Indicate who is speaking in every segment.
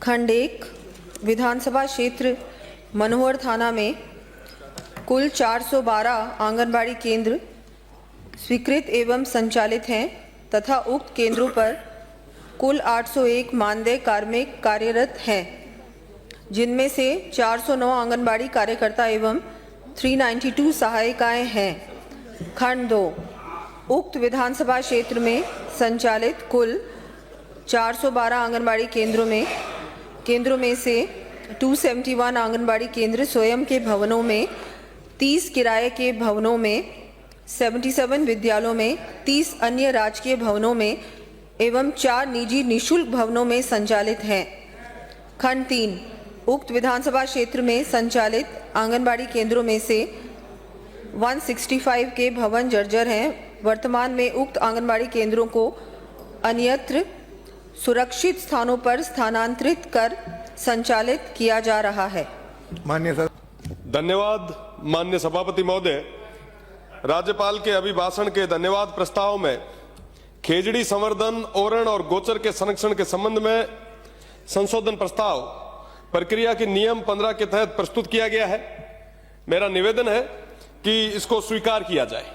Speaker 1: खंड 1 विधानसभा क्षेत्र मनोहर थाना में कुल 412 आंगनबाड़ी केंद्र स्वीकृत एवं संचालित हैं तथा उक्त केंद्रों पर कुल 801 मानदेय कार्मिक कार्यरत हैं, जिनमें से 409 आंगनबाड़ी कार्यकर्ता एवं 392 सहायिकाएं हैं। खंड 2 उक्त विधानसभा क्षेत्र में संचालित कुल 412 आंगनबाड़ी केंद्रों में से 271 आंगनबाड़ी केंद्र स्वयं के भवनों में, 30 किराए के भवनों में, 77 विद्यालयों में, 30 अन्य राजकीय भवनों में एवं 4 निजी निःशुल्क भवनों में संचालित हैं। खंड 3 उक्त विधानसभा क्षेत्र में संचालित आंगनबाड़ी केंद्रों में से 165 के भवन जर्जर हैं। वर्तमान में उक्त आंगनबाड़ी केंद्रों को अन्यत्र सुरक्षित स्थानों पर स्थानांतरित कर संचालित किया जा रहा है।
Speaker 2: माननीय सर,
Speaker 3: धन्यवाद। माननीय सभापति महोदय, राज्यपाल के अभिभाषण के धन्यवाद प्रस्ताव में खेजड़ी संवर्धन, ओरण और गोचर के संरक्षण के संबंध में संशोधन प्रस्ताव प्रक्रिया की नियम 15 के तहत प्रस्तुत किया गया है। मेरा निवेदन है कि इसको स्वीकार किया जाए।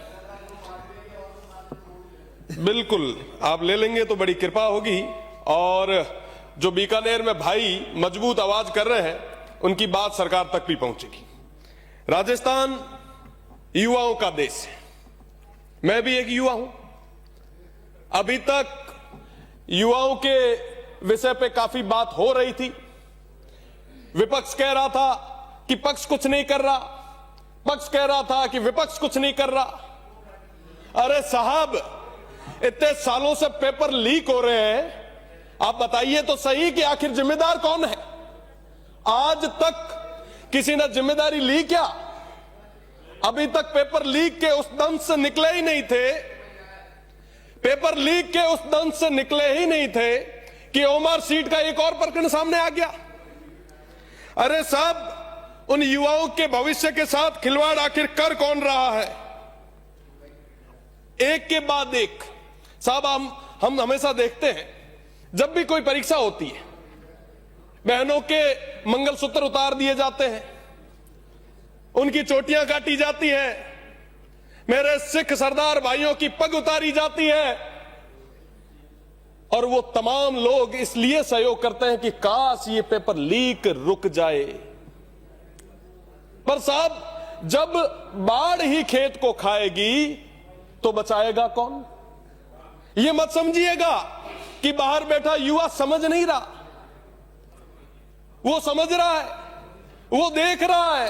Speaker 3: बिल्कुल, आप ले लेंगे तो बड़ी कृपा होगी। और जो बीकानेर में भाई मजबूत आवाज कर रहे हैं, उनकी बात सरकार तक भी पहुंचेगी। राजस्थान युवाओं का देश है। मैं भी एक युवा हूं। अभी तक युवाओं के विषय पे काफी बात हो रही थी। विपक्ष कह रहा था कि पक्ष कुछ नहीं कर रहा, पक्ष कह रहा था कि विपक्ष कुछ नहीं कर रहा। अरे साहब, इतने सालों से पेपर लीक हो रहे हैं, आप बताइए तो सही कि आखिर जिम्मेदार कौन है? आज तक किसी ने जिम्मेदारी ली क्या? अभी तक पेपर लीक के उस दंश से निकले ही नहीं थे। पेपर लीक के उस दंश से निकले ही नहीं थे कि ओमर सीट का एक और प्रकरण सामने आ गया। अरे साहब, उन युवाओं के भविष्य के साथ खिलवाड़ आखिर कर कौन रहा है? एक के बाद एक। साहब, हम हमेशा देखते हैं, जब भी कोई परीक्षा होती है, बहनों के मंगलसूत्र उतार दिए जाते हैं, उनकी चोटियां काटी जाती है, मेरे सिख सरदार भाइयों की पग उतारी जाती है। और वो तमाम लोग इसलिए सहयोग करते हैं कि काश ये पेपर लीक रुक जाए। पर साहब, जब बाढ़ ही खेत को खाएगी तो बचाएगा कौन? ये मत समझिएगा कि बाहर बैठा युवा समझ नहीं रहा। वो समझ रहा है, वो देख रहा है।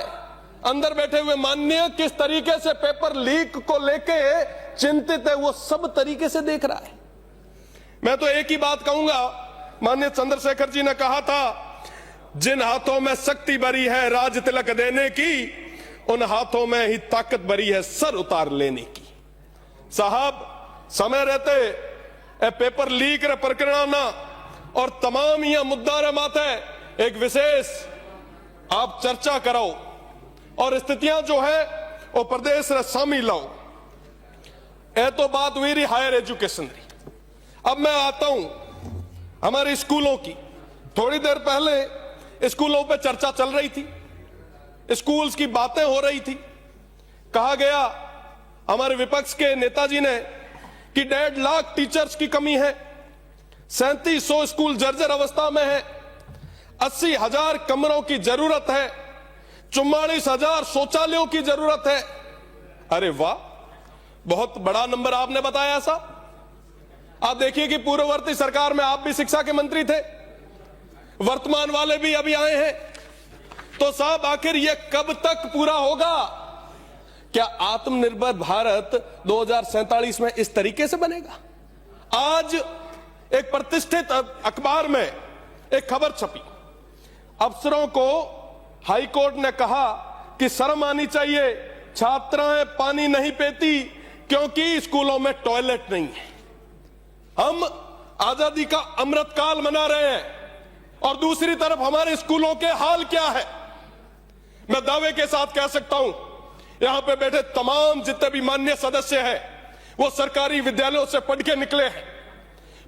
Speaker 3: अंदर बैठे हुए माननीय किस तरीके से पेपर लीक को लेके चिंतित है, वो सब तरीके से देख रहा है। मैं तो एक ही बात कहूंगा, माननीय चंद्रशेखर जी ने कहा था, जिन हाथों में शक्ति भरी है राज तिलक देने की, उन हाथों में ही ताकत भरी है सर उतार लेने की। साहब, समय रहते पेपर लीक रे प्रकरण ना और तमाम यह मुद्दा रे माथे एक विशेष आप चर्चा कराओ और स्थितियां जो है वो प्रदेश रे सामी लाओ। ए तो बात हुई रही हायर एजुकेशन री। अब मैं आता हूं हमारे स्कूलों की। थोड़ी देर पहले स्कूलों पे चर्चा चल रही थी, स्कूल्स की बातें हो रही थी। कहा गया हमारे विपक्ष के नेताजी ने कि 1.5 लाख टीचर्स की कमी है, 3700 स्कूल जर्जर अवस्था में है, 80,000 कमरों की जरूरत है, 44,000 शौचालयों की जरूरत है। अरे वाह, बहुत बड़ा नंबर आपने बताया। ऐसा आप देखिए कि पूर्ववर्ती सरकार में आप भी शिक्षा के मंत्री थे, वर्तमान वाले भी अभी आए हैं। तो साहब, आखिर यह कब तक पूरा होगा? क्या आत्मनिर्भर भारत 2047 में इस तरीके से बनेगा? आज एक प्रतिष्ठित अखबार में एक खबर छपी। अफसरों को हाई कोर्ट ने कहा कि शर्म आनी चाहिए, छात्राएं पानी नहीं पीती क्योंकि स्कूलों में टॉयलेट नहीं है। हम आजादी का अमृतकाल मना रहे हैं और दूसरी तरफ हमारे स्कूलों के हाल क्या है? मैं दावे के साथ कह सकता हूं, यहां पे बैठे तमाम जितने भी माननीय सदस्य हैं, वो सरकारी विद्यालयों से पढ़ के निकले हैं।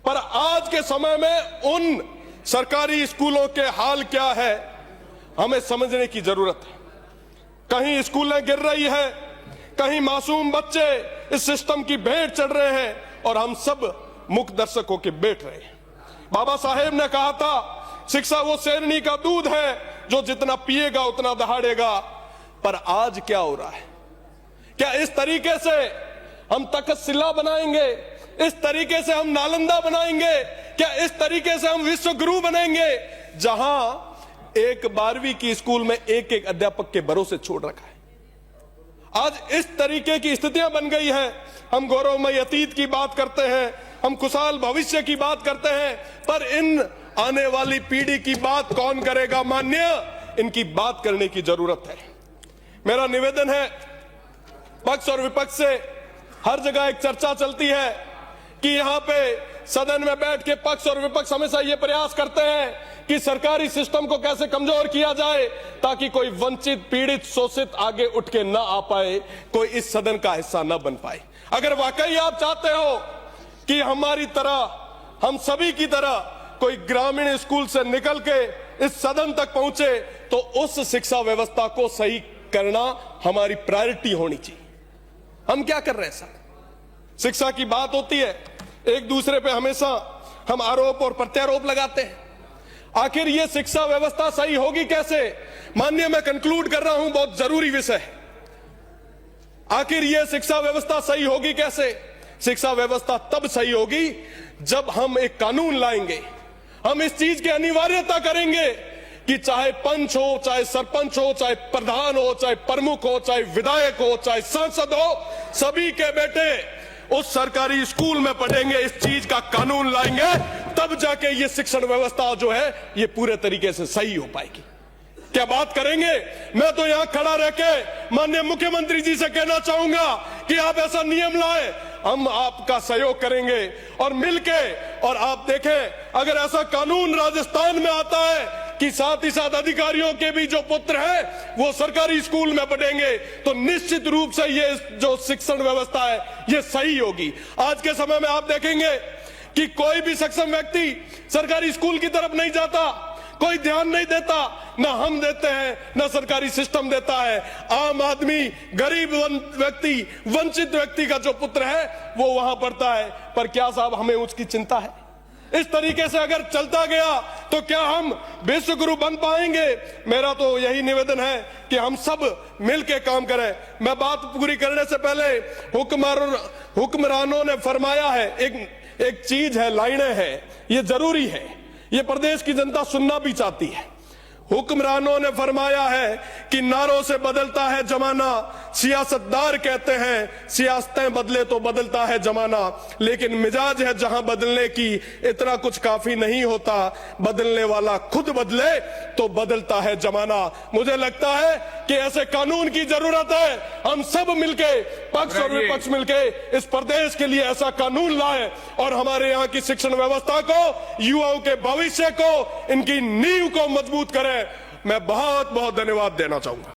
Speaker 3: पर आज के समय में उन सरकारी स्कूलों के हाल क्या है हमें समझने की जरूरत है। कहीं स्कूलें गिर रही है, कहीं मासूम बच्चे इस सिस्टम की भेंट चढ़ रहे हैं और हम सब मुख्य दर्शक होकर बैठ रहे हैं। बाबा साहेब ने कहा था शिक्षा वो शेरनी का दूध है जो जितना पिएगा उतना दहाड़ेगा। पर आज क्या हो रहा है? क्या इस तरीके से हम तक्षशिला बनाएंगे? इस तरीके से हम नालंदा बनाएंगे? क्या इस तरीके से हम विश्व गुरु बनेंगे जहां एक 12वीं की स्कूल में एक एक अध्यापक के भरोसे छोड़ रखा है? आज इस तरीके की स्थितियां बन गई है। हम गौरवमय अतीत की बात करते हैं, हम खुशहाल भविष्य की बात करते हैं, पर इन आने वाली पीढ़ी की बात कौन करेगा मान्य? इनकी बात करने की जरूरत है। मेरा निवेदन है, पक्ष और विपक्ष से हर जगह एक चर्चा चलती है कि यहां पे सदन में बैठ के पक्ष और विपक्ष हमेशा ये प्रयास करते हैं कि सरकारी सिस्टम को कैसे कमजोर किया जाए ताकि कोई वंचित, पीड़ित, शोषित आगे उठ के ना आ पाए, कोई इस सदन का हिस्सा ना बन पाए। अगर वाकई आप चाहते हो कि हमारी तरह, हम सभी की तरह कोई ग्रामीण स्कूल से निकल के इस सदन तक पहुंचे, तो उस शिक्षा व्यवस्था को सही करना हमारी प्रायोरिटी होनी चाहिए। हम क्या कर रहे हैं साहब? शिक्षा की बात होती है, एक दूसरे पे हमेशा हम आरोप और प्रत्यारोप लगाते हैं। आखिर ये शिक्षा व्यवस्था सही होगी कैसे? माननीय, मैं कंक्लूड कर रहा हूं, बहुत जरूरी विषय है। आखिर ये शिक्षा व्यवस्था सही होगी कैसे? शिक्षा व्यवस्था तब सही होगी जब हम एक कानून लाएंगे। हम इस चीज की अनिवार्यता करेंगे कि चाहे पंच हो, चाहे सरपंच हो, चाहे प्रधान हो, चाहे प्रमुख हो, चाहे विधायक हो, चाहे सांसद हो, सभी के बेटे उस सरकारी स्कूल में पढ़ेंगे। इस चीज का कानून लाएंगे, तब जाके ये शिक्षण व्यवस्था जो है ये पूरे तरीके से सही हो पाएगी। क्या बात करेंगे? मैं तो यहां खड़ा रह के माननीय मुख्यमंत्री जी से कहना चाहूंगा कि आप ऐसा नियम लाए, हम आपका सहयोग करेंगे और मिलके। और आप देखें, अगर ऐसा कानून राजस्थान में आता है कि साथ ही साथ अधिकारियों के भी जो पुत्र हैं वो सरकारी स्कूल में पढ़ेंगे, तो निश्चित रूप से ये जो शिक्षण व्यवस्था है ये सही होगी। आज के समय में आप देखेंगे कि कोई भी सक्षम व्यक्ति सरकारी स्कूल की तरफ नहीं जाता, कोई ध्यान नहीं देता, ना हम देते हैं ना सरकारी सिस्टम देता है। आम आदमी, गरीब व्यक्ति, वंचित व्यक्ति का जो पुत्र है वो वहां पढ़ता है। पर क्या साहब हमें उसकी चिंता है? इस तरीके से अगर चलता गया तो क्या हम विश्व गुरु बन पाएंगे? मेरा तो यही निवेदन है कि हम सब मिलके काम करें। मैं बात पूरी करने से पहले हुक्मरानों ने फरमाया है, एक चीज है, लाइनें हैं, ये जरूरी है, ये प्रदेश की जनता सुनना भी चाहती है। हुक्मरानों ने फरमाया है कि नारों से बदलता है जमाना, सियासतदार कहते हैं सियासतें बदले तो बदलता है जमाना, लेकिन मिजाज है जहां बदलने की इतना कुछ काफी नहीं होता, बदलने वाला खुद बदले तो बदलता है जमाना। मुझे लगता है कि ऐसे कानून की जरूरत है। हम सब मिलके, पक्ष और विपक्ष मिलके इस प्रदेश के लिए ऐसा कानून लाए और हमारे यहाँ की शिक्षण व्यवस्था को, युवाओं के भविष्य को, इनकी नींव को मजबूत करें। मैं बहुत बहुत धन्यवाद देना चाहूंगा।